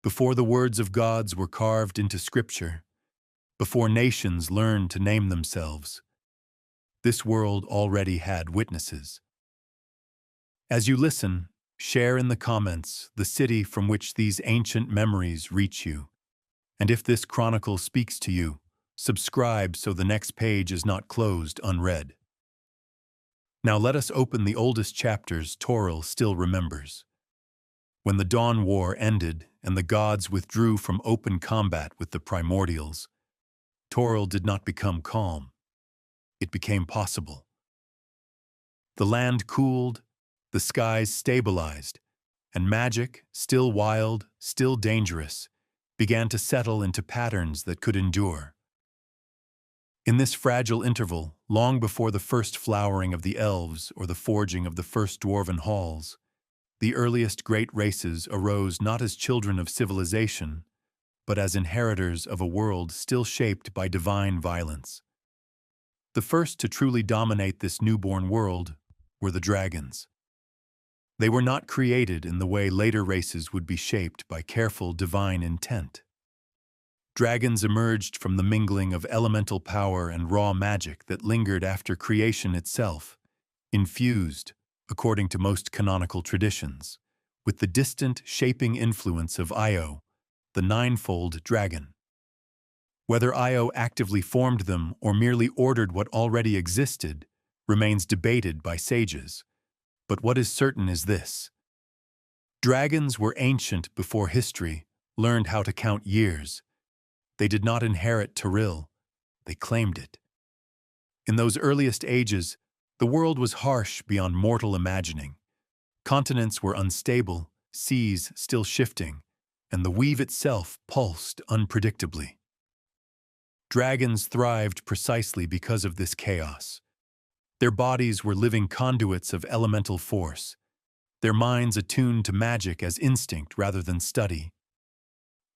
before the words of gods were carved into scripture, before nations learned to name themselves, this world already had witnesses. As you listen, share in the comments the city from which these ancient memories reach you. And if this chronicle speaks to you, subscribe so the next page is not closed unread. Now let us open the oldest chapters Toril still remembers. When the Dawn War ended and the gods withdrew from open combat with the primordials, Toril did not become calm. It became possible. The land cooled, the skies stabilized, and magic, still wild, still dangerous, began to settle into patterns that could endure. In this fragile interval, long before the first flowering of the elves or the forging of the first dwarven halls, the earliest great races arose not as children of civilization, but as inheritors of a world still shaped by divine violence. The first to truly dominate this newborn world were the dragons. They were not created in the way later races would be shaped by careful divine intent. Dragons emerged from the mingling of elemental power and raw magic that lingered after creation itself, infused, according to most canonical traditions, with the distant, shaping influence of Io, the ninefold dragon. Whether Io actively formed them or merely ordered what already existed remains debated by sages, but what is certain is this: dragons were ancient before history learned how to count years. They did not inherit Toril, they claimed it. In those earliest ages, the world was harsh beyond mortal imagining. Continents were unstable, seas still shifting, and the weave itself pulsed unpredictably. Dragons thrived precisely because of this chaos. Their bodies were living conduits of elemental force, their minds attuned to magic as instinct rather than study.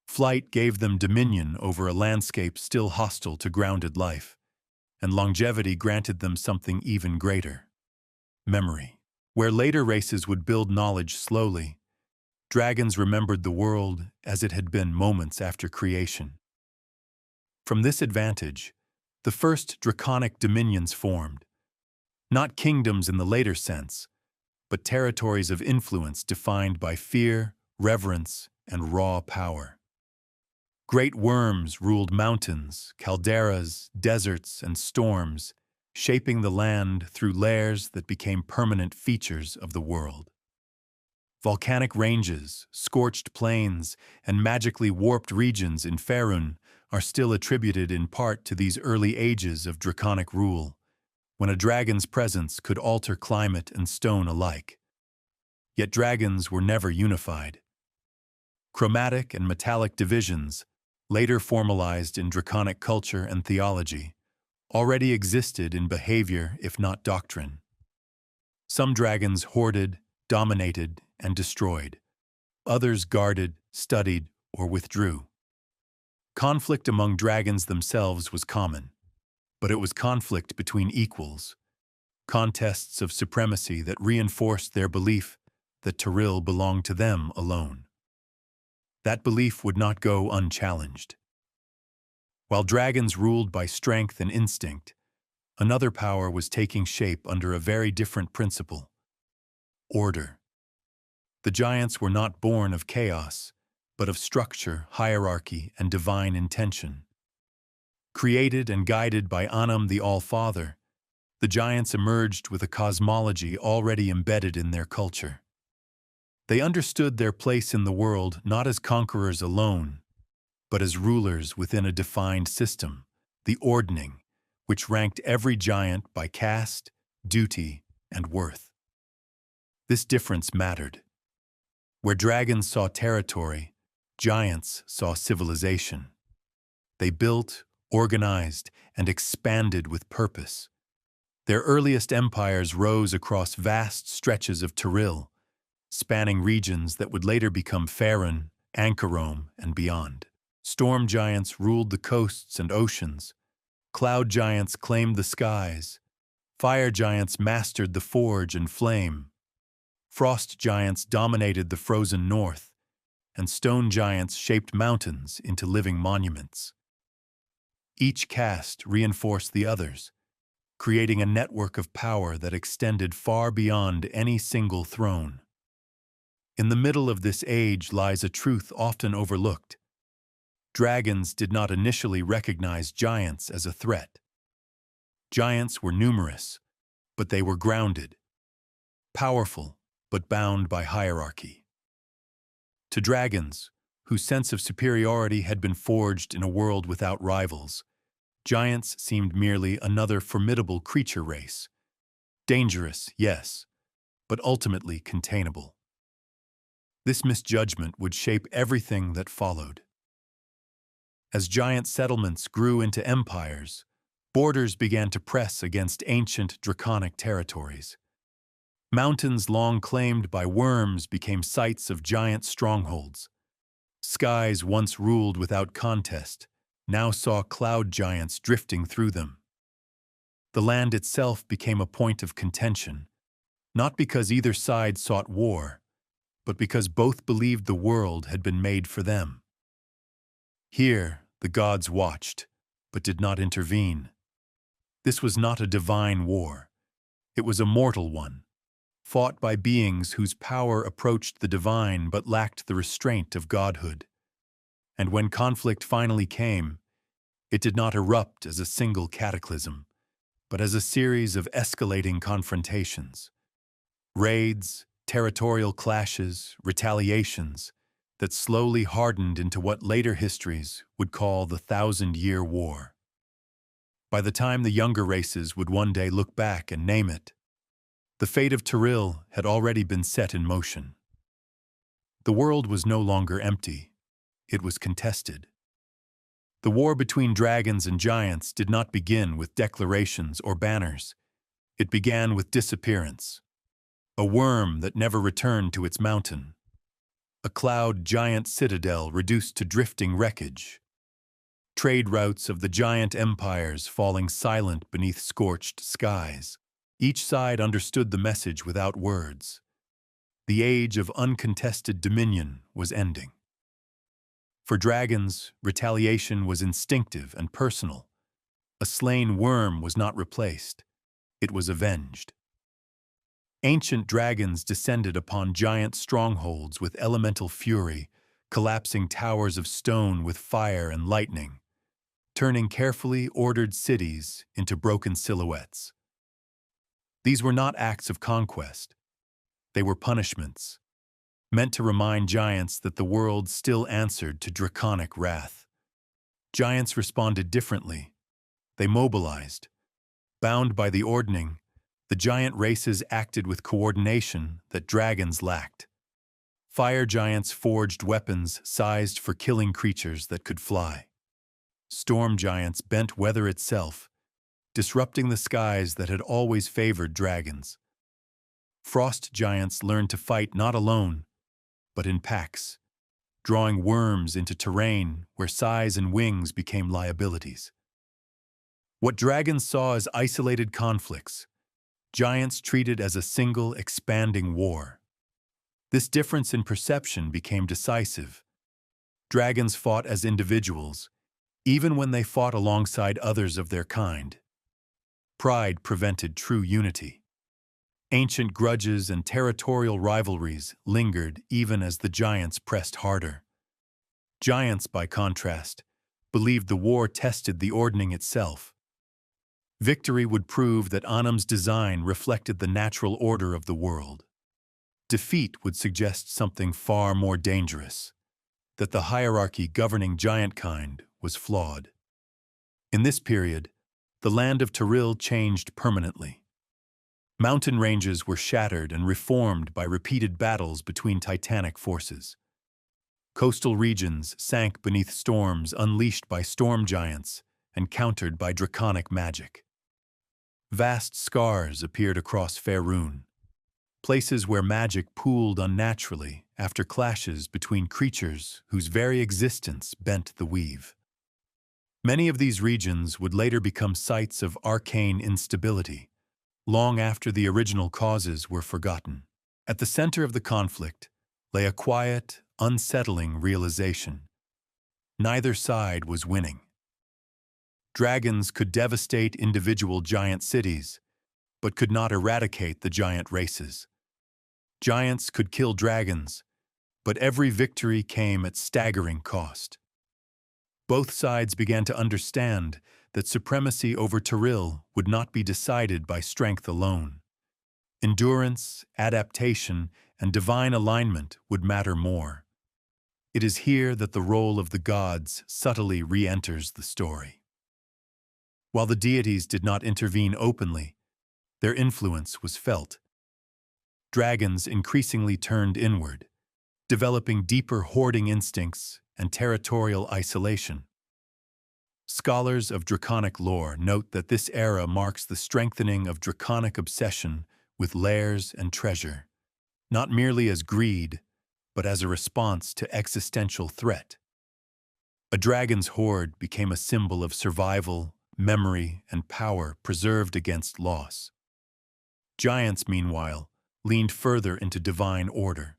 Flight gave them dominion over a landscape still hostile to grounded life, and longevity granted them something even greater: memory. Where later races would build knowledge slowly, dragons remembered the world as it had been moments after creation. From this advantage, the first draconic dominions formed, not kingdoms in the later sense, but territories of influence defined by fear, reverence, and raw power. Great worms ruled mountains, calderas, deserts, and storms, shaping the land through layers that became permanent features of the world. Volcanic ranges, scorched plains, and magically warped regions in Faerun are still attributed in part to these early ages of draconic rule, when a dragon's presence could alter climate and stone alike. Yet dragons were never unified. Chromatic and metallic divisions, later formalized in draconic culture and theology, already existed in behavior if not doctrine. Some dragons hoarded, dominated, and destroyed. Others guarded, studied, or withdrew. Conflict among dragons themselves was common, but it was conflict between equals, contests of supremacy that reinforced their belief that Toril belonged to them alone. That belief would not go unchallenged. While dragons ruled by strength and instinct, another power was taking shape under a very different principle: order. The giants were not born of chaos, but of structure, hierarchy, and divine intention. Created and guided by Anam the All-Father, the giants emerged with a cosmology already embedded in their culture. They understood their place in the world not as conquerors alone, but as rulers within a defined system, the ordning, which ranked every giant by caste, duty, and worth. This difference mattered. Where dragons saw territory, giants saw civilization. They built, organized, and expanded with purpose. Their earliest empires rose across vast stretches of Toril, spanning regions that would later become Faerun, Ankarome, and beyond. Storm giants ruled the coasts and oceans. Cloud giants claimed the skies. Fire giants mastered the forge and flame. Frost giants dominated the frozen north, and stone giants shaped mountains into living monuments. Each caste reinforced the others, creating a network of power that extended far beyond any single throne. In the middle of this age lies a truth often overlooked. Dragons did not initially recognize giants as a threat. Giants were numerous, but they were grounded, powerful, but bound by hierarchy. To dragons, whose sense of superiority had been forged in a world without rivals, giants seemed merely another formidable creature race. Dangerous, yes, but ultimately containable. This misjudgment would shape everything that followed. As giant settlements grew into empires, borders began to press against ancient draconic territories. Mountains long claimed by worms became sites of giant strongholds. Skies once ruled without contest now saw cloud giants drifting through them. The land itself became a point of contention, not because either side sought war, but because both believed the world had been made for them. Here, the gods watched, but did not intervene. This was not a divine war. It was a mortal one, fought by beings whose power approached the divine but lacked the restraint of godhood. And when conflict finally came, it did not erupt as a single cataclysm, but as a series of escalating confrontations. Raids, territorial clashes, retaliations that slowly hardened into what later histories would call the Thousand-Year War. By the time the younger races would one day look back and name it, the fate of Tyrell had already been set in motion. The world was no longer empty. It was contested. The war between dragons and giants did not begin with declarations or banners. It began with disappearance. A worm that never returned to its mountain. A cloud giant citadel reduced to drifting wreckage. Trade routes of the giant empires falling silent beneath scorched skies. Each side understood the message without words. The age of uncontested dominion was ending. For dragons, retaliation was instinctive and personal. A slain worm was not replaced. It was avenged. Ancient dragons descended upon giant strongholds with elemental fury, collapsing towers of stone with fire and lightning, turning carefully ordered cities into broken silhouettes. These were not acts of conquest. They were punishments, meant to remind giants that the world still answered to draconic wrath. Giants responded differently. They mobilized. Bound by the ordning, the giant races acted with coordination that dragons lacked. Fire giants forged weapons sized for killing creatures that could fly. Storm giants bent weather itself, disrupting the skies that had always favored dragons. Frost giants learned to fight not alone, but in packs, drawing worms into terrain where size and wings became liabilities. What dragons saw as isolated conflicts, giants treated as a single, expanding war. This difference in perception became decisive. Dragons fought as individuals, even when they fought alongside others of their kind. Pride prevented true unity. Ancient grudges and territorial rivalries lingered even as the giants pressed harder. Giants, by contrast, believed the war tested the ordning itself. Victory would prove that Anum's design reflected the natural order of the world. Defeat would suggest something far more dangerous, that the hierarchy governing giant kind was flawed. In this period, the land of Tyrell changed permanently. Mountain ranges were shattered and reformed by repeated battles between titanic forces. Coastal regions sank beneath storms unleashed by storm giants and countered by draconic magic. Vast scars appeared across Faerûn, places where magic pooled unnaturally after clashes between creatures whose very existence bent the weave. Many of these regions would later become sites of arcane instability, long after the original causes were forgotten. At the center of the conflict lay a quiet, unsettling realization. Neither side was winning. Dragons could devastate individual giant cities, but could not eradicate the giant races. Giants could kill dragons, but every victory came at staggering cost. Both sides began to understand that supremacy over Tyrell would not be decided by strength alone. Endurance, adaptation, and divine alignment would matter more. It is here that the role of the gods subtly re-enters the story. While the deities did not intervene openly, their influence was felt. Dragons increasingly turned inward, developing deeper hoarding instincts and territorial isolation. Scholars of draconic lore note that this era marks the strengthening of draconic obsession with lairs and treasure, not merely as greed, but as a response to existential threat. A dragon's hoard became a symbol of survival, memory, and power preserved against loss. Giants, meanwhile, leaned further into divine order.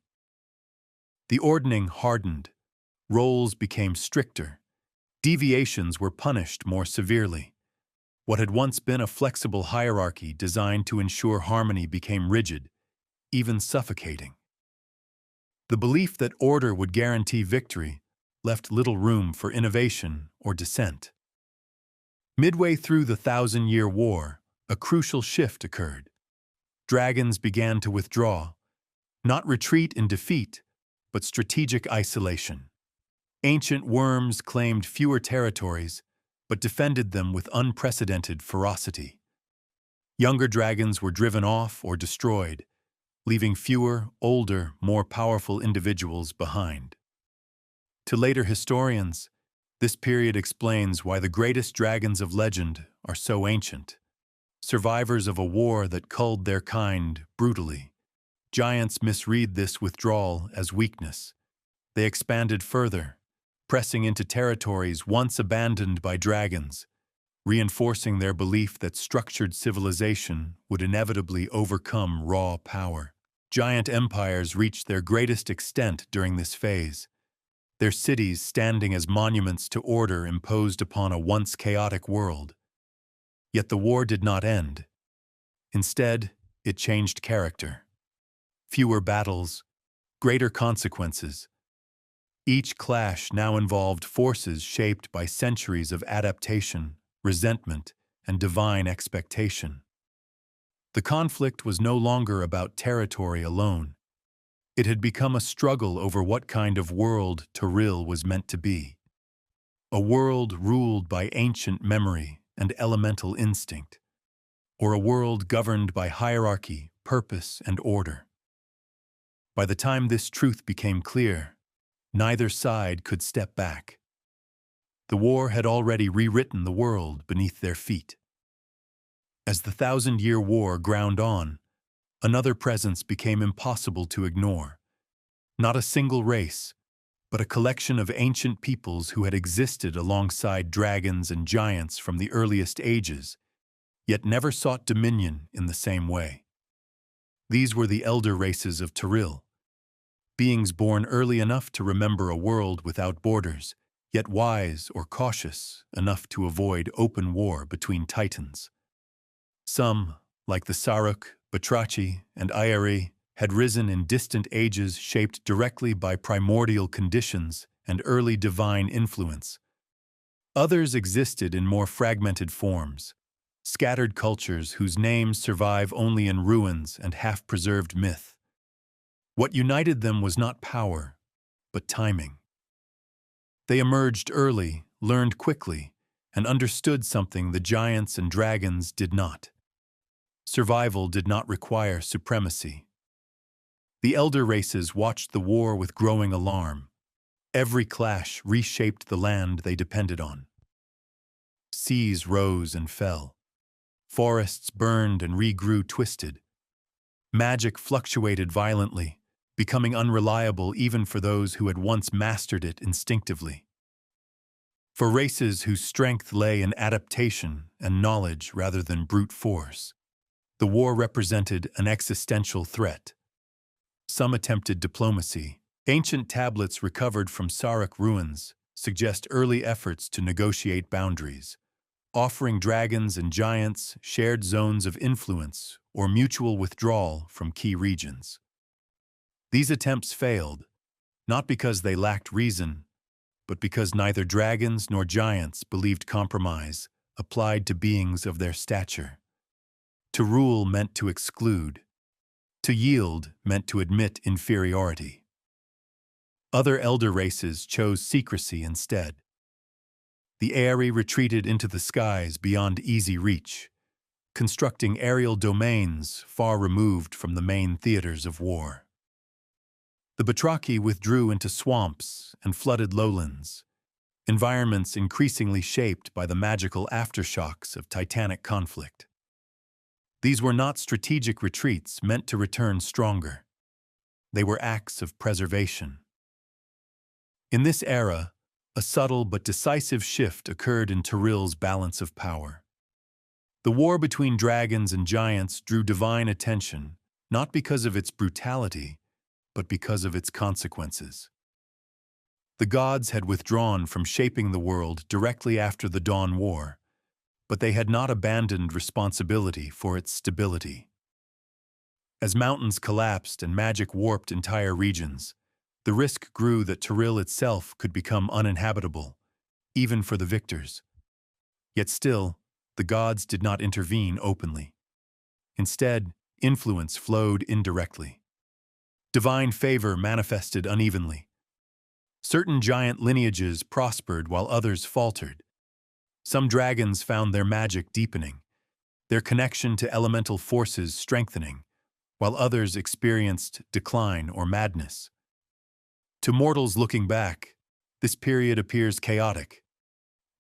The ordning hardened, roles became stricter, deviations were punished more severely. What had once been a flexible hierarchy designed to ensure harmony became rigid, even suffocating. The belief that order would guarantee victory left little room for innovation or dissent. Midway through the Thousand-Year War, a crucial shift occurred. Dragons began to withdraw, not retreat in defeat, but strategic isolation. Ancient worms claimed fewer territories, but defended them with unprecedented ferocity. Younger dragons were driven off or destroyed, leaving fewer, older, more powerful individuals behind. To later historians, this period explains why the greatest dragons of legend are so ancient. Survivors of a war that culled their kind brutally. Giants misread this withdrawal as weakness. They expanded further, pressing into territories once abandoned by dragons, reinforcing their belief that structured civilization would inevitably overcome raw power. Giant empires reached their greatest extent during this phase, their cities standing as monuments to order imposed upon a once chaotic world. Yet the war did not end. Instead, it changed character. Fewer battles, greater consequences. Each clash now involved forces shaped by centuries of adaptation, resentment, and divine expectation. The conflict was no longer about territory alone. It had become a struggle over what kind of world Tyrell was meant to be. A world ruled by ancient memory and elemental instinct, or a world governed by hierarchy, purpose, and order. By the time this truth became clear, neither side could step back. The war had already rewritten the world beneath their feet. As the Thousand-Year War ground on, another presence became impossible to ignore. Not a single race, but a collection of ancient peoples who had existed alongside dragons and giants from the earliest ages, yet never sought dominion in the same way. These were the elder races of Tyrell, beings born early enough to remember a world without borders, yet wise or cautious enough to avoid open war between titans. Some, like the Saruk, Batrachi, and Ayari, had risen in distant ages shaped directly by primordial conditions and early divine influence. Others existed in more fragmented forms, scattered cultures whose names survive only in ruins and half-preserved myth. What united them was not power, but timing. They emerged early, learned quickly, and understood something the giants and dragons did not. Survival did not require supremacy. The elder races watched the war with growing alarm. Every clash reshaped the land they depended on. Seas rose and fell. Forests burned and regrew twisted. Magic fluctuated violently, becoming unreliable even for those who had once mastered it instinctively. For races whose strength lay in adaptation and knowledge rather than brute force, the war represented an existential threat. Some attempted diplomacy, Ancient tablets recovered from Sarok ruins suggest early efforts to negotiate boundaries, offering dragons and giants shared zones of influence or mutual withdrawal from key regions. These attempts failed, not because they lacked reason, but because neither dragons nor giants believed compromise applied to beings of their stature. To rule meant to exclude. To yield meant to admit inferiority. Other elder races chose secrecy instead. The Aerie retreated into the skies beyond easy reach, constructing aerial domains far removed from the main theaters of war. The Batraki withdrew into swamps and flooded lowlands, environments increasingly shaped by the magical aftershocks of titanic conflict. These were not strategic retreats meant to return stronger. They were acts of preservation. In this era, a subtle but decisive shift occurred in Tyril's balance of power. The war between dragons and giants drew divine attention, not because of its brutality, but because of its consequences. The gods had withdrawn from shaping the world directly after the Dawn War, but they had not abandoned responsibility for its stability. As mountains collapsed and magic warped entire regions, the risk grew that Tyril itself could become uninhabitable, even for the victors. Yet still, the gods did not intervene openly. Instead, influence flowed indirectly. Divine favor manifested unevenly. Certain giant lineages prospered while others faltered. Some dragons found their magic deepening, their connection to elemental forces strengthening, while others experienced decline or madness. To mortals looking back, this period appears chaotic.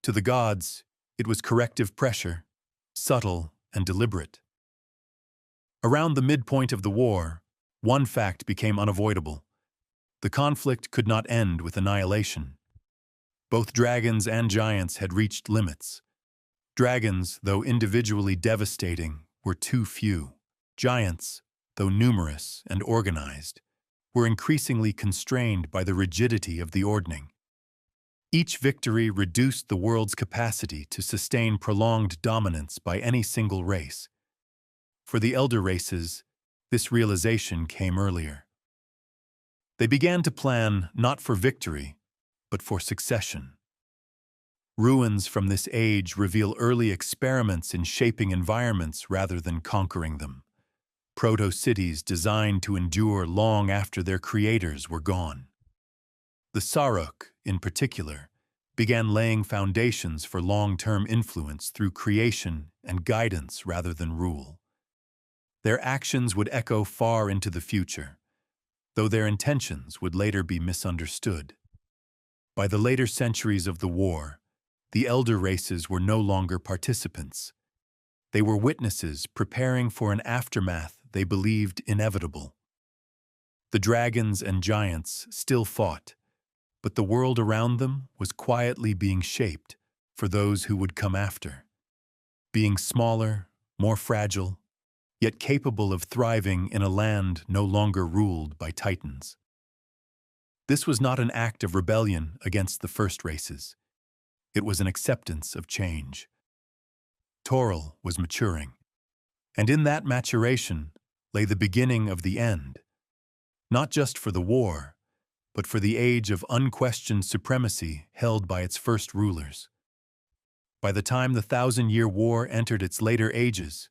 To the gods, it was corrective pressure, subtle and deliberate. Around the midpoint of the war, one fact became unavoidable. The conflict could not end with annihilation. Both dragons and giants had reached limits. Dragons, though individually devastating, were too few. Giants, though numerous and organized, were increasingly constrained by the rigidity of the ordning. Each victory reduced the world's capacity to sustain prolonged dominance by any single race. For the elder races, this realization came earlier. They began to plan not for victory, but for succession. Ruins from this age reveal early experiments in shaping environments rather than conquering them. Proto-cities designed to endure long after their creators were gone. The Sarok, in particular, began laying foundations for long-term influence through creation and guidance rather than rule. Their actions would echo far into the future, though their intentions would later be misunderstood. By the later centuries of the war, the elder races were no longer participants. They were witnesses preparing for an aftermath they believed inevitable. The dragons and giants still fought, but the world around them was quietly being shaped for those who would come after. Being smaller, more fragile, yet capable of thriving in a land no longer ruled by titans. This was not an act of rebellion against the first races. It was an acceptance of change. Toril was maturing, and in that maturation lay the beginning of the end, not just for the war, but for the age of unquestioned supremacy held by its first rulers. By the time the 1,000-year war entered its later ages,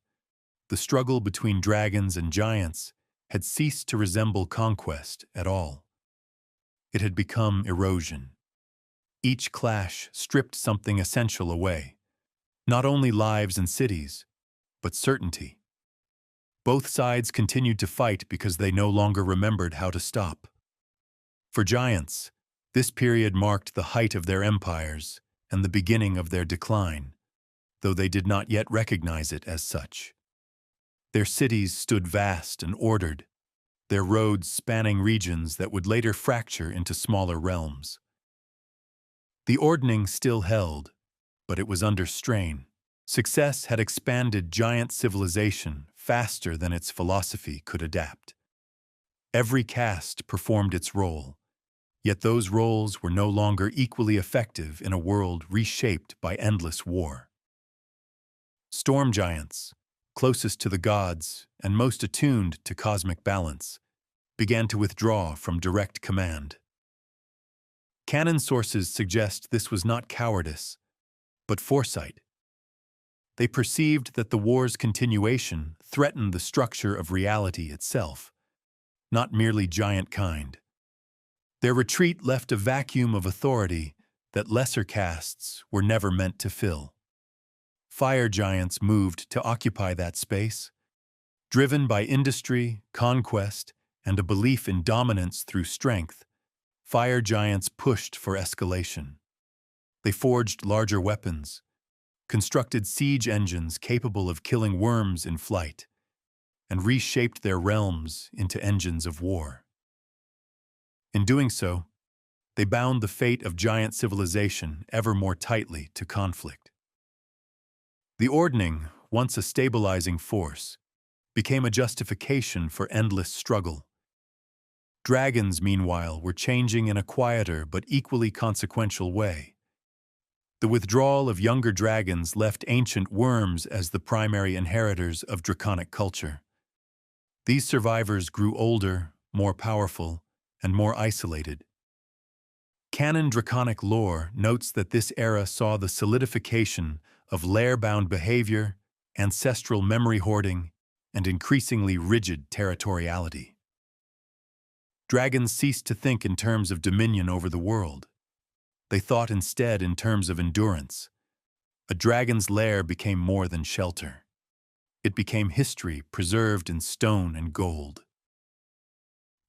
the struggle between dragons and giants had ceased to resemble conquest at all. It had become erosion. Each clash stripped something essential away, not only lives and cities, but certainty. Both sides continued to fight because they no longer remembered how to stop. For giants, this period marked the height of their empires and the beginning of their decline, though they did not yet recognize it as such. Their cities stood vast and ordered, their roads spanning regions that would later fracture into smaller realms. The ordning still held, but it was under strain. Success had expanded giant civilization faster than its philosophy could adapt. Every caste performed its role, Yet those roles were no longer equally effective in a world reshaped by endless war. Storm giants, closest to the gods and most attuned to cosmic balance, began to withdraw from direct command. Canon sources suggest this was not cowardice, but foresight. They perceived that the war's continuation threatened the structure of reality itself, not merely giant kind. Their retreat left a vacuum of authority that lesser castes were never meant to fill. Fire giants moved to occupy that space, driven by industry, conquest, and a belief in dominance through strength. Fire giants pushed for escalation. They forged larger weapons, constructed siege engines capable of killing worms in flight, and reshaped their realms into engines of war. In doing so, they bound the fate of giant civilization ever more tightly to conflict. The Ordning, once a stabilizing force, became a justification for endless struggle. Dragons, meanwhile, were changing in a quieter but equally consequential way. The withdrawal of younger dragons left ancient worms as the primary inheritors of draconic culture. These survivors grew older, more powerful, and more isolated. Canon draconic lore notes that this era saw the solidification of lair-bound behavior, ancestral memory hoarding, and increasingly rigid territoriality. Dragons ceased to think in terms of dominion over the world. They thought instead in terms of endurance. A dragon's lair became more than shelter. It became history preserved in stone and gold.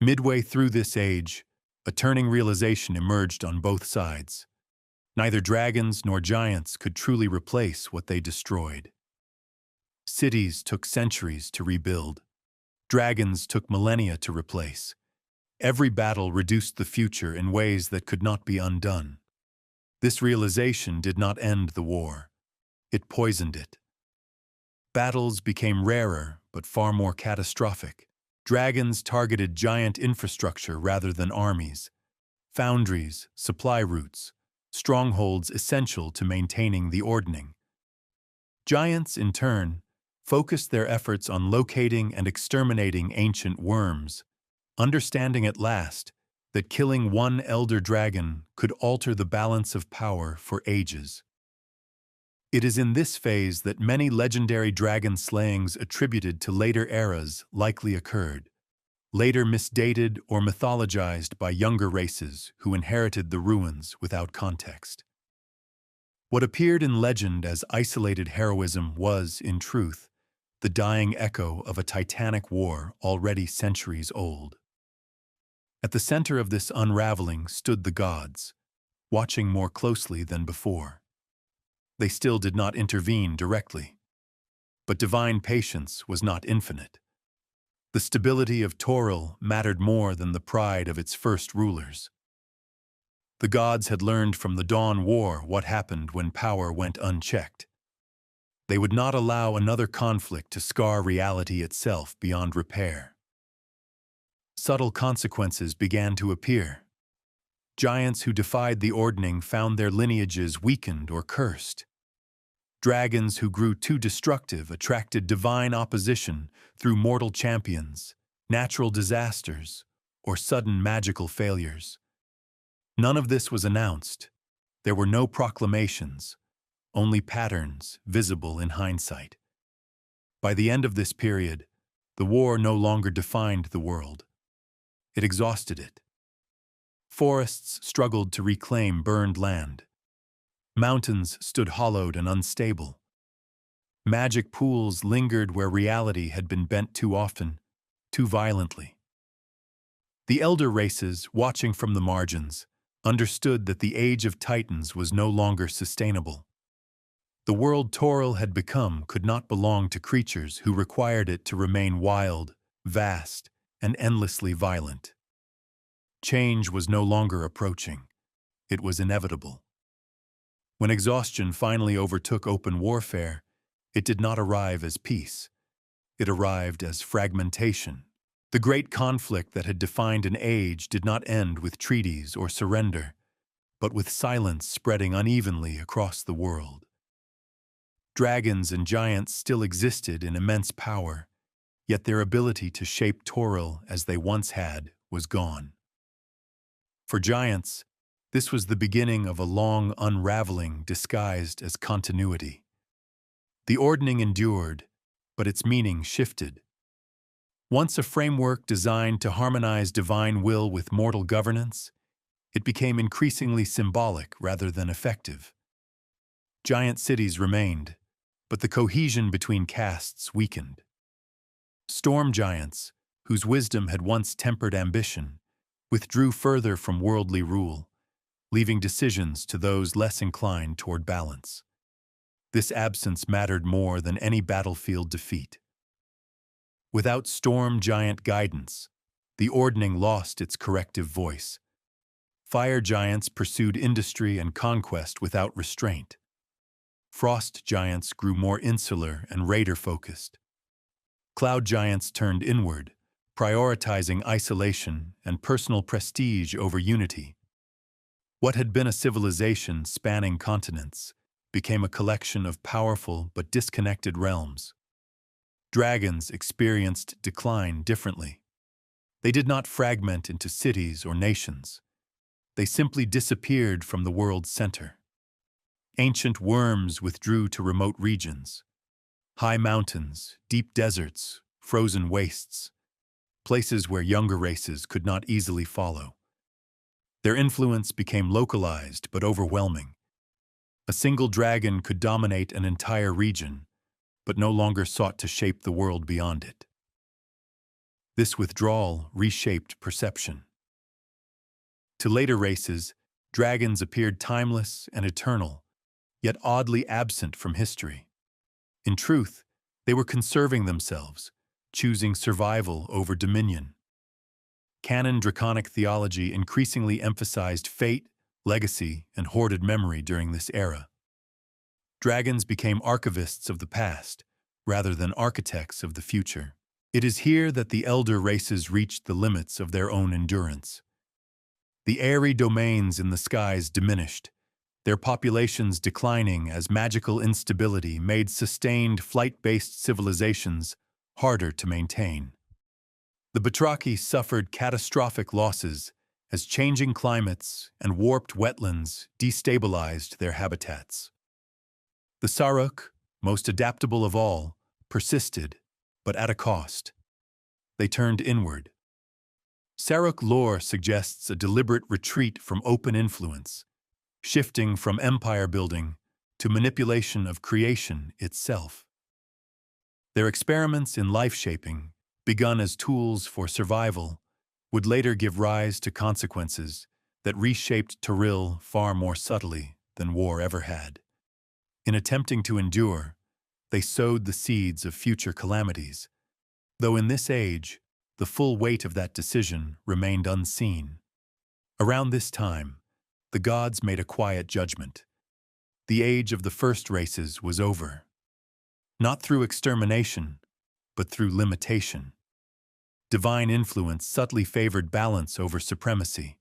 Midway through this age, a turning realization emerged on both sides. Neither dragons nor giants could truly replace what they destroyed. Cities took centuries to rebuild. Dragons took millennia to replace. Every battle reduced the future in ways that could not be undone. This realization did not end the war. It poisoned it. Battles became rarer, but far more catastrophic. Dragons targeted giant infrastructure rather than armies, foundries, supply routes, strongholds essential to maintaining the Ordning. Giants, in turn, focused their efforts on locating and exterminating ancient worms, understanding at last that killing one elder dragon could alter the balance of power for ages. It is in this phase that many legendary dragon slayings attributed to later eras likely occurred, later misdated or mythologized by younger races who inherited the ruins without context. What appeared in legend as isolated heroism was, in truth, the dying echo of a titanic war already centuries old. At the center of this unraveling stood the gods, watching more closely than before. They still did not intervene directly, but divine patience was not infinite. The stability of Toril mattered more than the pride of its first rulers. The gods had learned from the Dawn War what happened when power went unchecked. They would not allow another conflict to scar reality itself beyond repair. Subtle consequences began to appear. Giants who defied the Ordning found their lineages weakened or cursed. Dragons who grew too destructive attracted divine opposition through mortal champions, natural disasters, or sudden magical failures. None of this was announced. There were no proclamations, only patterns visible in hindsight. By the end of this period, the war no longer defined the world. It exhausted it. Forests struggled to reclaim burned land. Mountains stood hollowed and unstable. Magic pools lingered where reality had been bent too often, too violently. The elder races, watching from the margins, understood that the age of titans was no longer sustainable. The world Toril had become could not belong to creatures who required it to remain wild, vast, and endlessly violent. Change was no longer approaching. It was inevitable. When exhaustion finally overtook open warfare, it did not arrive as peace. It arrived as fragmentation, The great conflict that had defined an age did not end with treaties or surrender, but with silence spreading unevenly across the world. Dragons and giants still existed in immense power, yet their ability to shape Toril as they once had was gone. For giants, this was the beginning of a long unraveling disguised as continuity. The ordning endured, but its meaning shifted. Once a framework designed to harmonize divine will with mortal governance, it became increasingly symbolic rather than effective. Giant cities remained, but the cohesion between castes weakened. Storm giants, whose wisdom had once tempered ambition, withdrew further from worldly rule, leaving decisions to those less inclined toward balance. This absence mattered more than any battlefield defeat. Without storm giant guidance, the ordning lost its corrective voice. Fire giants pursued industry and conquest without restraint. Frost giants grew more insular and raider-focused. Cloud giants turned inward, prioritizing isolation and personal prestige over unity. What had been a civilization spanning continents became a collection of powerful but disconnected realms. Dragons experienced decline differently. They did not fragment into cities or nations. They simply disappeared from the world's center. Ancient worms withdrew to remote regions. High mountains, deep deserts, frozen wastes, places where younger races could not easily follow. Their influence became localized but overwhelming. A single dragon could dominate an entire region, but no longer sought to shape the world beyond it. This withdrawal reshaped perception. To later races, dragons appeared timeless and eternal, yet oddly absent from history. In truth, they were conserving themselves, choosing survival over dominion. Canon draconic theology increasingly emphasized fate, legacy, and hoarded memory during this era. Dragons became archivists of the past, rather than architects of the future. It is here that the elder races reached the limits of their own endurance. The airy domains in the skies diminished, their populations declining as magical instability made sustained flight-based civilizations harder to maintain. The Batraki suffered catastrophic losses as changing climates and warped wetlands destabilized their habitats. The Saruk, most adaptable of all, persisted, but at a cost. They turned inward. Saruk lore suggests a deliberate retreat from open influence, shifting from empire building to manipulation of creation itself. Their experiments in life-shaping, begun as tools for survival, would later give rise to consequences that reshaped Toril far more subtly than war ever had. In attempting to endure, they sowed the seeds of future calamities, though in this age, the full weight of that decision remained unseen. Around this time, the gods made a quiet judgment. The age of the first races was over. Not through extermination, but through limitation. Divine influence subtly favored balance over supremacy.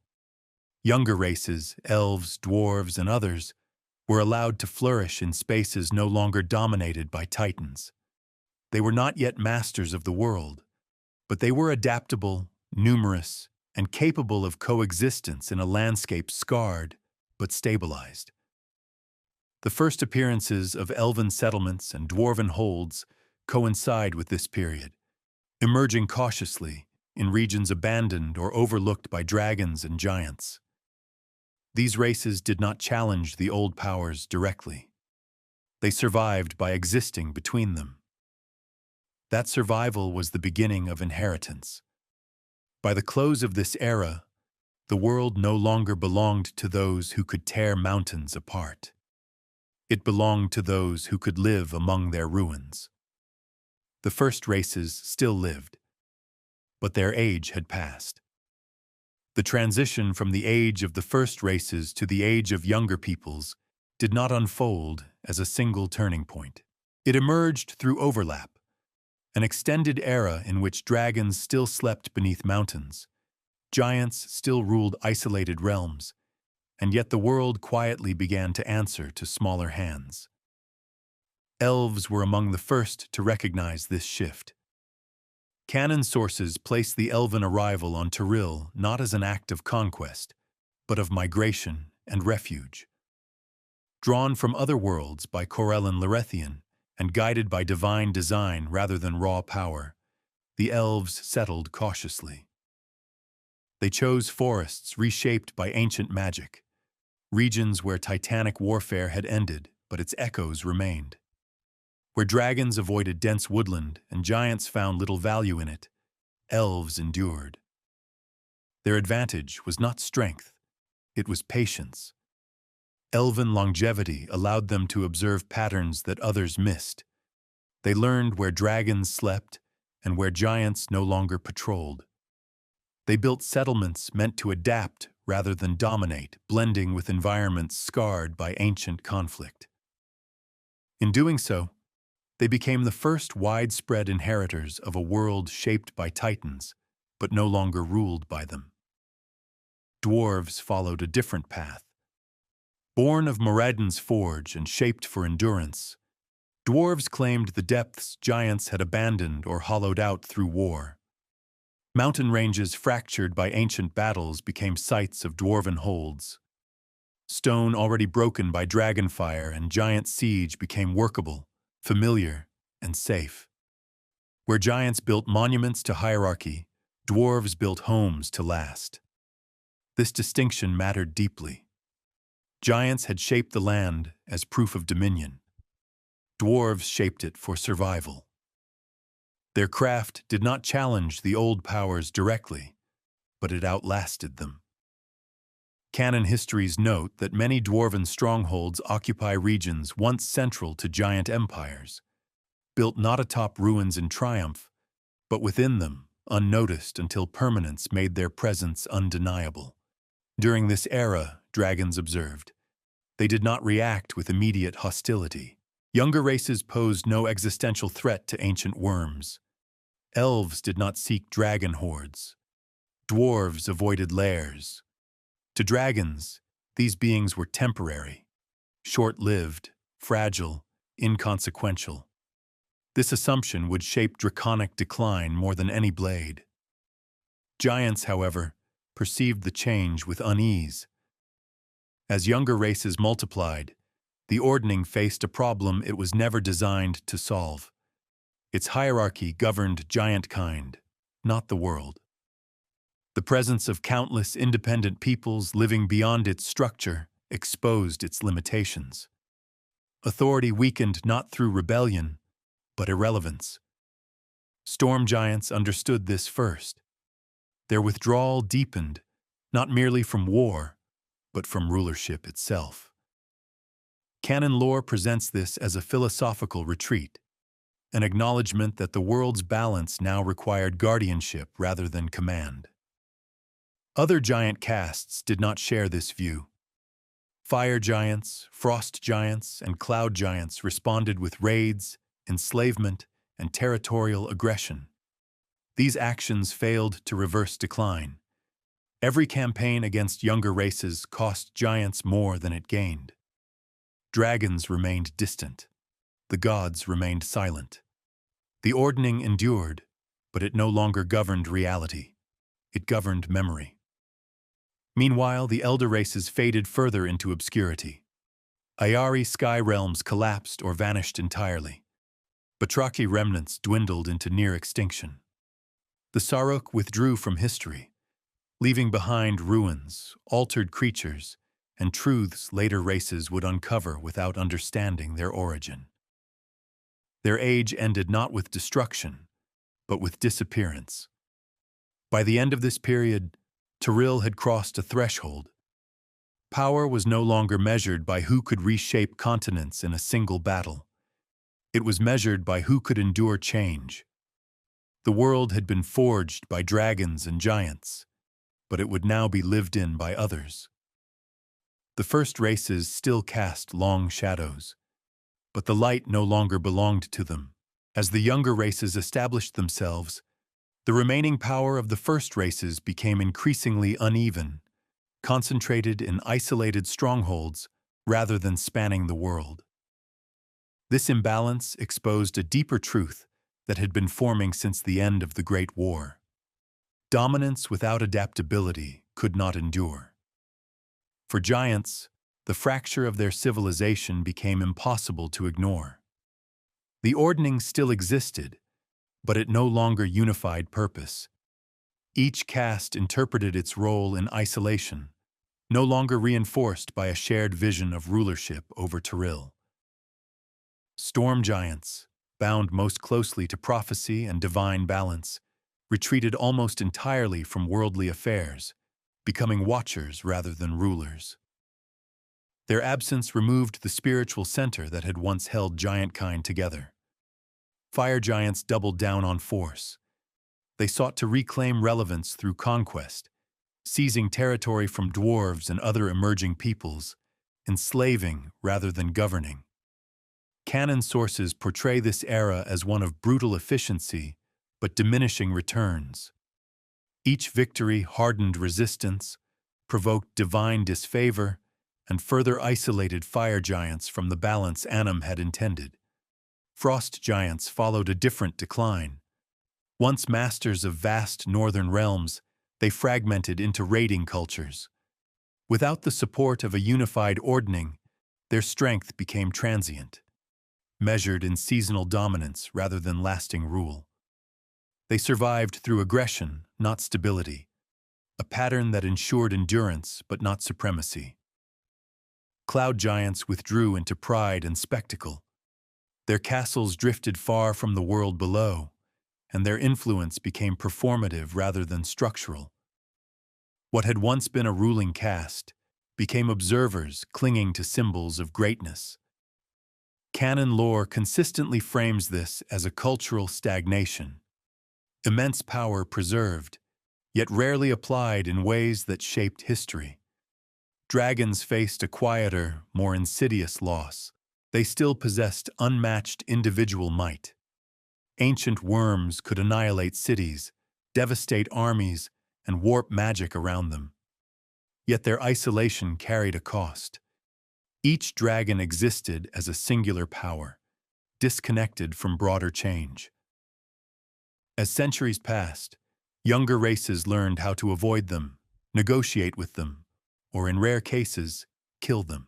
Younger races, elves, dwarves, and others, were allowed to flourish in spaces no longer dominated by titans. They were not yet masters of the world, but they were adaptable, numerous, and capable of coexistence in a landscape scarred but stabilized. The first appearances of elven settlements and dwarven holds coincide with this period, emerging cautiously in regions abandoned or overlooked by dragons and giants. These races did not challenge the old powers directly. They survived by existing between them. That survival was the beginning of inheritance. By the close of this era, the world no longer belonged to those who could tear mountains apart. It belonged to those who could live among their ruins. The first races still lived, but their age had passed. The transition from the age of the first races to the age of younger peoples did not unfold as a single turning point. It emerged through overlap, an extended era in which dragons still slept beneath mountains, giants still ruled isolated realms, and yet the world quietly began to answer to smaller hands. Elves were among the first to recognize this shift. Canon sources place the elven arrival on Toril not as an act of conquest, but of migration and refuge. Drawn from other worlds by Corellin Larethian and guided by divine design rather than raw power, the elves settled cautiously. They chose forests reshaped by ancient magic, regions where titanic warfare had ended, but its echoes remained. Where dragons avoided dense woodland and giants found little value in it, elves endured. Their advantage was not strength, it was patience. Elven longevity allowed them to observe patterns that others missed. They learned where dragons slept and where giants no longer patrolled. They built settlements meant to adapt rather than dominate, blending with environments scarred by ancient conflict. In doing so, they became the first widespread inheritors of a world shaped by titans, but no longer ruled by them. Dwarves followed a different path. Born of Moradin's forge and shaped for endurance, dwarves claimed the depths giants had abandoned or hollowed out through war. Mountain ranges fractured by ancient battles became sites of dwarven holds. Stone already broken by dragonfire and giant siege became workable, familiar, and safe. Where giants built monuments to hierarchy, dwarves built homes to last. This distinction mattered deeply. Giants had shaped the land as proof of dominion. Dwarves shaped it for survival. Their craft did not challenge the old powers directly, but it outlasted them. Canon histories note that many dwarven strongholds occupy regions once central to giant empires, built not atop ruins in triumph, but within them, unnoticed until permanence made their presence undeniable. During this era, dragons observed, they did not react with immediate hostility. Younger races posed no existential threat to ancient worms. Elves did not seek dragon hordes. Dwarves avoided lairs. To dragons, these beings were temporary, short-lived, fragile, inconsequential. This assumption would shape draconic decline more than any blade. Giants, however, perceived the change with unease. As younger races multiplied, the Ordning faced a problem it was never designed to solve. Its hierarchy governed giant kind, not the world. The presence of countless independent peoples living beyond its structure exposed its limitations. Authority weakened not through rebellion, but irrelevance. Storm giants understood this first. Their withdrawal deepened, not merely from war, but from rulership itself. Canon lore presents this as a philosophical retreat, an acknowledgement that the world's balance now required guardianship rather than command. Other giant castes did not share this view. Fire giants, frost giants, and cloud giants responded with raids, enslavement, and territorial aggression. These actions failed to reverse decline. Every campaign against younger races cost giants more than it gained. Dragons remained distant. The gods remained silent. The Ordning endured, but it no longer governed reality. It governed memory. Meanwhile, the elder races faded further into obscurity. Ayari sky realms collapsed or vanished entirely. Batraki remnants dwindled into near extinction. The Saruk withdrew from history, leaving behind ruins, altered creatures, and truths later races would uncover without understanding their origin. Their age ended not with destruction, but with disappearance. By the end of this period, Toril had crossed a threshold. Power was no longer measured by who could reshape continents in a single battle. It was measured by who could endure change. The world had been forged by dragons and giants, but it would now be lived in by others. The first races still cast long shadows, but the light no longer belonged to them, As the younger races established themselves, the remaining power of the first races became increasingly uneven, concentrated in isolated strongholds rather than spanning the world. This imbalance exposed a deeper truth that had been forming since the end of the Great War. Dominance without adaptability could not endure. For giants, the fracture of their civilization became impossible to ignore. The ordning still existed, but it no longer unified purpose. Each caste interpreted its role in isolation, no longer reinforced by a shared vision of rulership over Tyrell. Storm giants, bound most closely to prophecy and divine balance, retreated almost entirely from worldly affairs, becoming watchers rather than rulers. Their absence removed the spiritual center that had once held giantkind together. Fire giants doubled down on force. They sought to reclaim relevance through conquest, seizing territory from dwarves and other emerging peoples, enslaving rather than governing. Canon sources portray this era as one of brutal efficiency, but diminishing returns. Each victory hardened resistance, provoked divine disfavor, and further isolated fire giants from the balance Annam had intended. Frost giants followed a different decline. Once masters of vast northern realms, they fragmented into raiding cultures. Without the support of a unified ordning, their strength became transient, measured in seasonal dominance rather than lasting rule. They survived through aggression, not stability, a pattern that ensured endurance but not supremacy. Cloud giants withdrew into pride and spectacle. Their castles drifted far from the world below, and their influence became performative rather than structural. What had once been a ruling caste became observers clinging to symbols of greatness. Canon lore consistently frames this as a cultural stagnation. Immense power preserved, yet rarely applied in ways that shaped history. Dragons faced a quieter, more insidious loss. They still possessed unmatched individual might. Ancient worms could annihilate cities, devastate armies, and warp magic around them. Yet their isolation carried a cost. Each dragon existed as a singular power, disconnected from broader change. As centuries passed, younger races learned how to avoid them, negotiate with them, or in rare cases, kill them.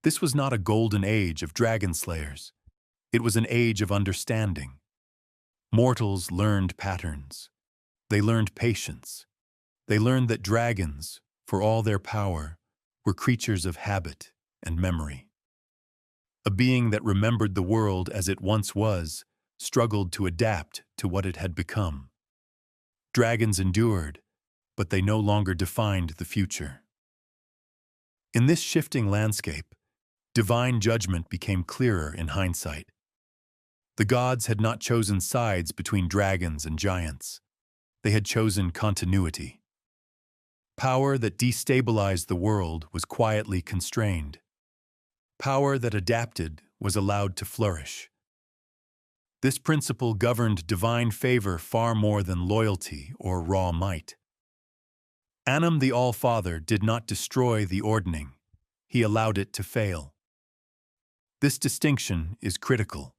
This was not a golden age of dragon slayers. It was an age of understanding. Mortals learned patterns. They learned patience. They learned that dragons, for all their power, were creatures of habit and memory. A being that remembered the world as it once was, struggled to adapt to what it had become. Dragons endured, but they no longer defined the future. In this shifting landscape, divine judgment became clearer in hindsight. The gods had not chosen sides between dragons and giants. They had chosen continuity. Power that destabilized the world was quietly constrained. Power that adapted was allowed to flourish. This principle governed divine favor far more than loyalty or raw might. Annam the All-Father did not destroy the ordning. He allowed it to fail. This distinction is critical.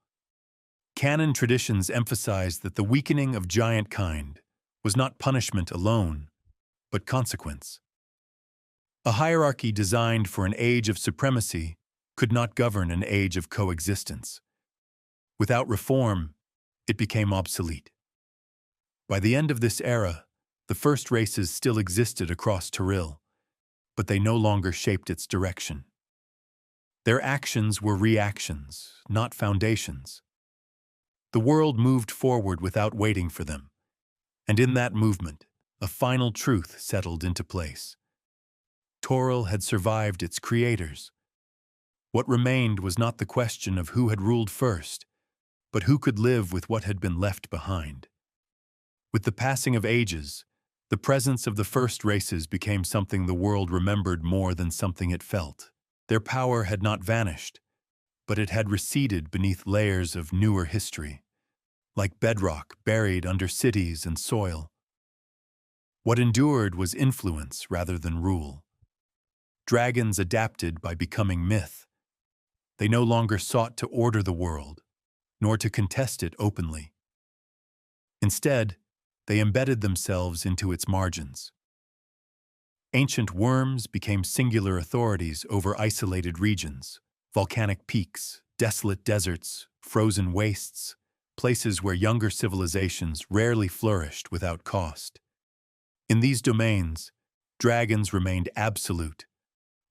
Canon traditions emphasize that the weakening of giantkind was not punishment alone, but consequence. A hierarchy designed for an age of supremacy could not govern an age of coexistence. Without reform, it became obsolete. By the end of this era, the first races still existed across Tyrell, but they no longer shaped its direction. Their actions were reactions, not foundations. The world moved forward without waiting for them, and in that movement, a final truth settled into place. Tyrell had survived its creators. What remained was not the question of who had ruled first, but who could live with what had been left behind. With the passing of ages, the presence of the first races became something the world remembered more than something it felt. Their power had not vanished, but it had receded beneath layers of newer history, like bedrock buried under cities and soil. What endured was influence rather than rule. Dragons adapted by becoming myth. They no longer sought to order the world, nor to contest it openly. Instead, they embedded themselves into its margins. Ancient worms became singular authorities over isolated regions, volcanic peaks, desolate deserts, frozen wastes, places where younger civilizations rarely flourished without cost. In these domains, dragons remained absolute,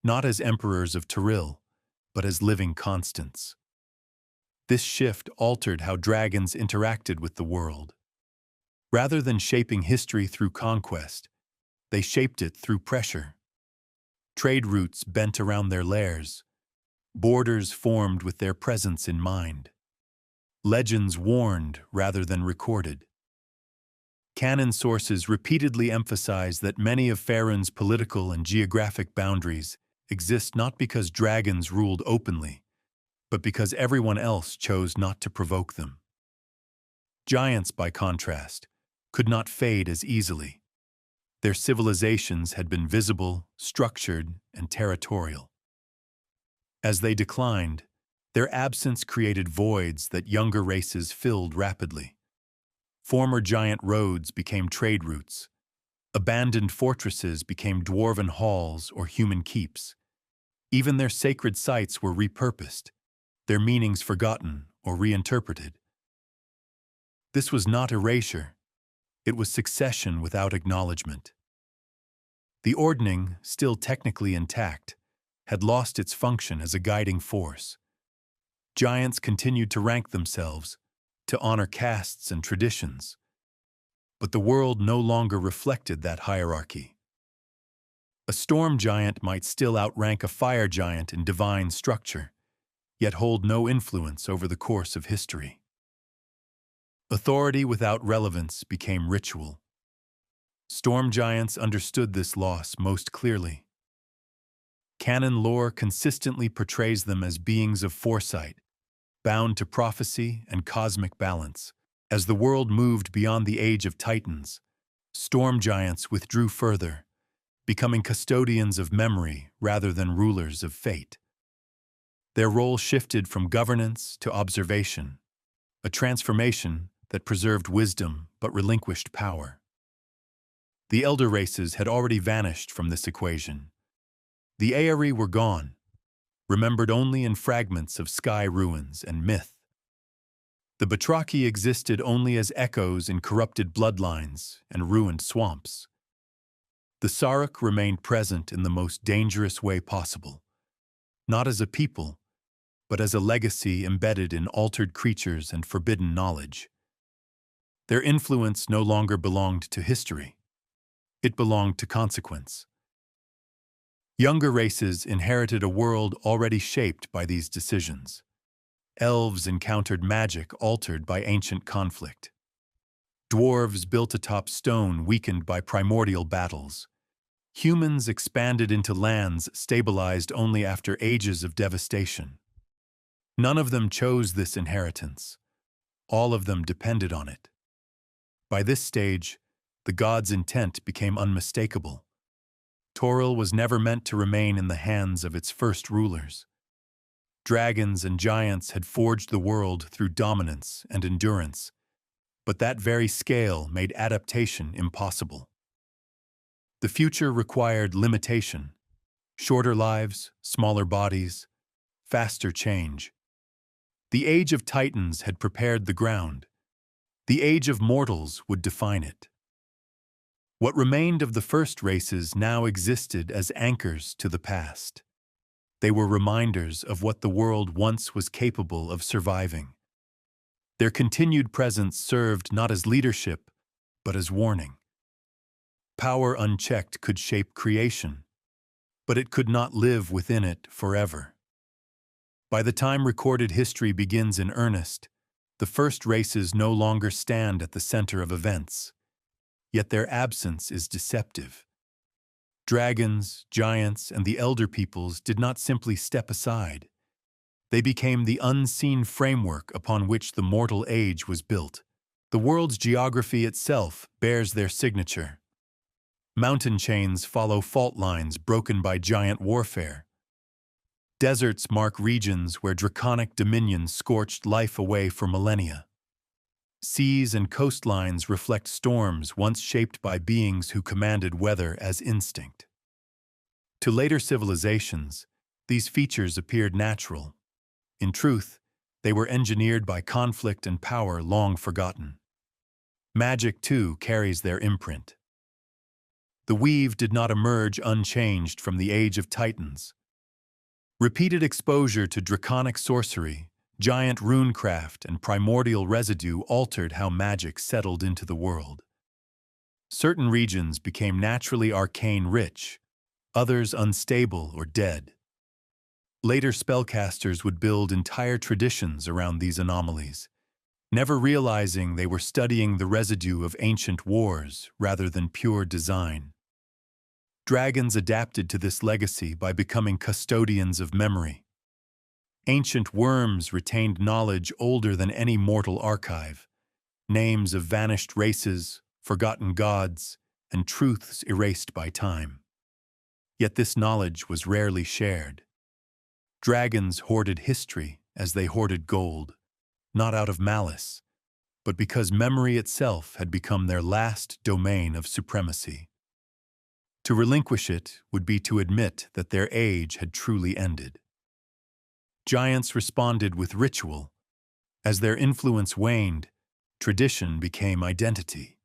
not as emperors of Tyrell, but as living constants. This shift altered how dragons interacted with the world. Rather than shaping history through conquest, they shaped it through pressure. Trade routes bent around their lairs, borders formed with their presence in mind. Legends warned rather than recorded. Canon sources repeatedly emphasize that many of Faerun's political and geographic boundaries exist not because dragons ruled openly, but because everyone else chose not to provoke them. Giants, by contrast, could not fade as easily. Their civilizations had been visible, structured, and territorial. As they declined, their absence created voids that younger races filled rapidly. Former giant roads became trade routes. Abandoned fortresses became dwarven halls or human keeps. Even their sacred sites were repurposed, their meanings forgotten or reinterpreted. This was not erasure. It was succession without acknowledgement. The ordning, still technically intact, had lost its function as a guiding force. Giants continued to rank themselves, to honor castes and traditions. But the world no longer reflected that hierarchy. A storm giant might still outrank a fire giant in divine structure, yet hold no influence over the course of history. Authority without relevance became ritual. Storm giants understood this loss most clearly. Canon lore consistently portrays them as beings of foresight, bound to prophecy and cosmic balance. As the world moved beyond the age of titans, storm giants withdrew further, becoming custodians of memory rather than rulers of fate. Their role shifted from governance to observation, a transformation that preserved wisdom but relinquished power. The elder races had already vanished from this equation. The Aerie were gone, remembered only in fragments of sky ruins and myth. The Batraki existed only as echoes in corrupted bloodlines and ruined swamps. The Saruk remained present in the most dangerous way possible, not as a people, but as a legacy embedded in altered creatures and forbidden knowledge. Their influence no longer belonged to history. It belonged to consequence. Younger races inherited a world already shaped by these decisions. Elves encountered magic altered by ancient conflict. Dwarves built atop stone weakened by primordial battles. Humans expanded into lands stabilized only after ages of devastation. None of them chose this inheritance. All of them depended on it. By this stage, the gods' intent became unmistakable. Toril was never meant to remain in the hands of its first rulers. Dragons and giants had forged the world through dominance and endurance, but that very scale made adaptation impossible. The future required limitation, shorter lives, smaller bodies, faster change. The age of titans had prepared the ground. The age of mortals would define it. What remained of the first races now existed as anchors to the past. They were reminders of what the world once was capable of surviving. Their continued presence served not as leadership, but as warning. Power unchecked could shape creation, but it could not live within it forever. By the time recorded history begins in earnest, the first races no longer stand at the center of events. Yet their absence is deceptive. Dragons, giants, and the elder peoples did not simply step aside. They became the unseen framework upon which the mortal age was built. The world's geography itself bears their signature. Mountain chains follow fault lines broken by giant warfare. Deserts mark regions where draconic dominion scorched life away for millennia. Seas and coastlines reflect storms once shaped by beings who commanded weather as instinct. To later civilizations, these features appeared natural. In truth, they were engineered by conflict and power long forgotten. Magic, too, carries their imprint. The weave did not emerge unchanged from the Age of Titans. Repeated exposure to draconic sorcery, giant runecraft, and primordial residue altered how magic settled into the world. Certain regions became naturally arcane-rich, others unstable or dead. Later spellcasters would build entire traditions around these anomalies, never realizing they were studying the residue of ancient wars rather than pure design. Dragons adapted to this legacy by becoming custodians of memory. Ancient worms retained knowledge older than any mortal archive, names of vanished races, forgotten gods, and truths erased by time. Yet this knowledge was rarely shared. Dragons hoarded history as they hoarded gold, not out of malice, but because memory itself had become their last domain of supremacy. To relinquish it would be to admit that their age had truly ended. Giants responded with ritual. As their influence waned, tradition became identity.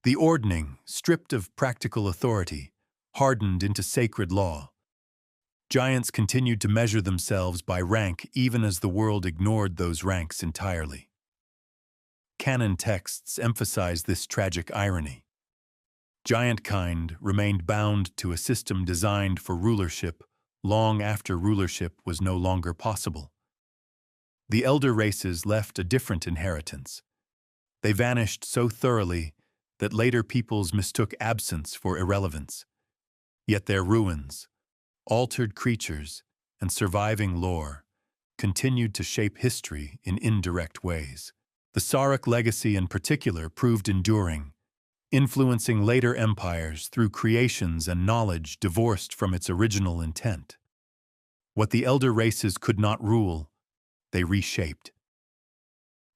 The ordning, stripped of practical authority, hardened into sacred law. Giants continued to measure themselves by rank even as the world ignored those ranks entirely. Canon texts emphasize this tragic irony. Giantkind remained bound to a system designed for rulership long after rulership was no longer possible. The elder races left a different inheritance. They vanished so thoroughly that later peoples mistook absence for irrelevance. Yet their ruins, altered creatures, and surviving lore continued to shape history in indirect ways. The Sarek legacy in particular proved enduring, influencing later empires through creations and knowledge divorced from its original intent. What the elder races could not rule, they reshaped.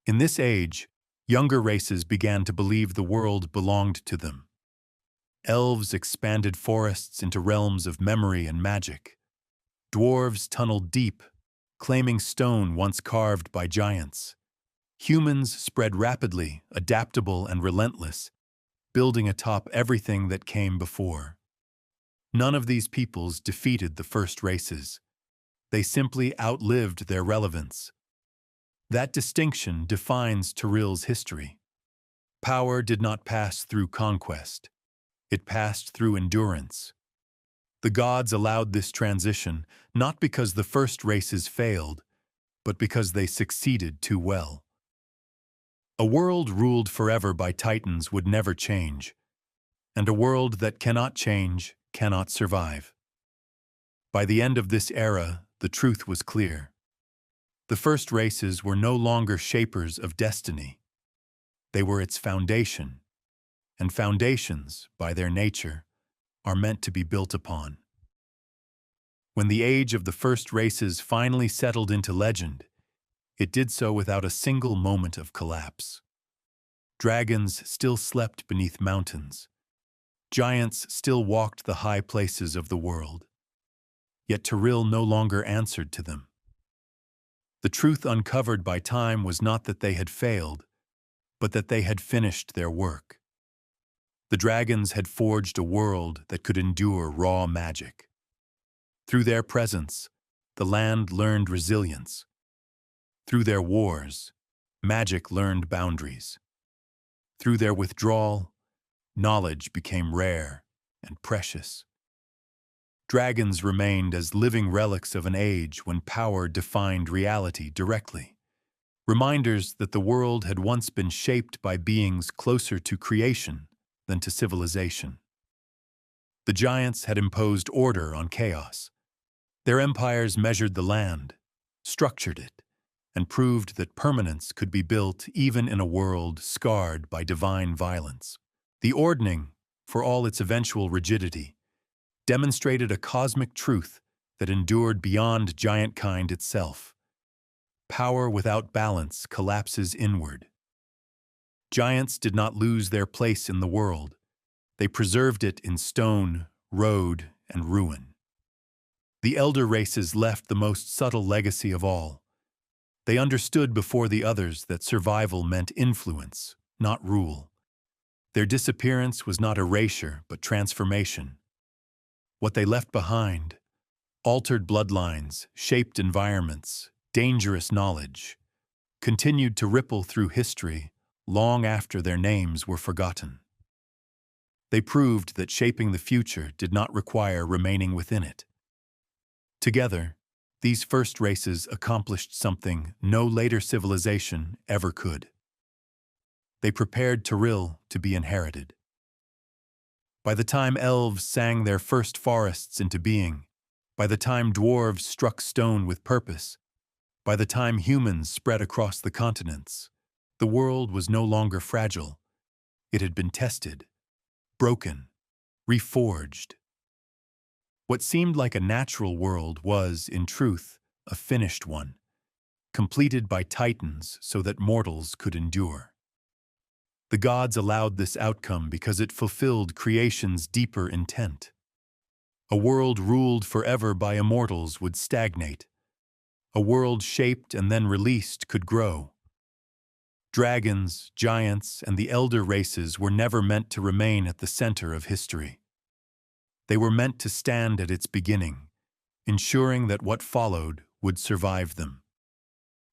In this age, younger races began to believe the world belonged to them. Elves expanded forests into realms of memory and magic. Dwarves tunneled deep, claiming stone once carved by giants. Humans spread rapidly, adaptable and relentless, building atop everything that came before. None of these peoples defeated the first races. They simply outlived their relevance. That distinction defines Tyril's history. Power did not pass through conquest. It passed through endurance. The gods allowed this transition not because the first races failed, but because they succeeded too well. A world ruled forever by titans would never change, and a world that cannot change cannot survive. By the end of this era, the truth was clear. The first races were no longer shapers of destiny. They were its foundation, and foundations, by their nature, are meant to be built upon. When the age of the first races finally settled into legend, it did so without a single moment of collapse. Dragons still slept beneath mountains. Giants still walked the high places of the world. Yet Tyril no longer answered to them. The truth uncovered by time was not that they had failed, but that they had finished their work. The dragons had forged a world that could endure raw magic. Through their presence, the land learned resilience. Through their wars, magic learned boundaries. Through their withdrawal, knowledge became rare and precious. Dragons remained as living relics of an age when power defined reality directly, reminders that the world had once been shaped by beings closer to creation than to civilization. The giants had imposed order on chaos. Their empires measured the land, structured it, and proved that permanence could be built even in a world scarred by divine violence. The ordning, for all its eventual rigidity, demonstrated a cosmic truth that endured beyond giantkind itself. Power without balance collapses inward. Giants did not lose their place in the world. They preserved it in stone, road, and ruin. The elder races left the most subtle legacy of all. They understood before the others that survival meant influence, not rule. Their disappearance was not erasure, but transformation. What they left behind, altered bloodlines, shaped environments, dangerous knowledge, continued to ripple through history long after their names were forgotten. They proved that shaping the future did not require remaining within it. Together, these first races accomplished something no later civilization ever could. They prepared Tyrell to be inherited. By the time elves sang their first forests into being, by the time dwarves struck stone with purpose, by the time humans spread across the continents, the world was no longer fragile. It had been tested, broken, reforged. What seemed like a natural world was, in truth, a finished one, completed by titans so that mortals could endure. The gods allowed this outcome because it fulfilled creation's deeper intent. A world ruled forever by immortals would stagnate. A world shaped and then released could grow. Dragons, giants, and the elder races were never meant to remain at the center of history. They were meant to stand at its beginning, ensuring that what followed would survive them.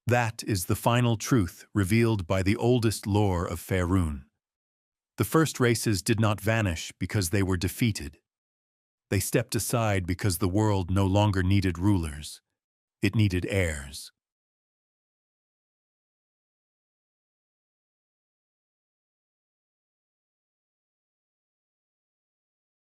That is the final truth revealed by the oldest lore of Faerun. The first races did not vanish because they were defeated. They stepped aside because the world no longer needed rulers. It needed heirs.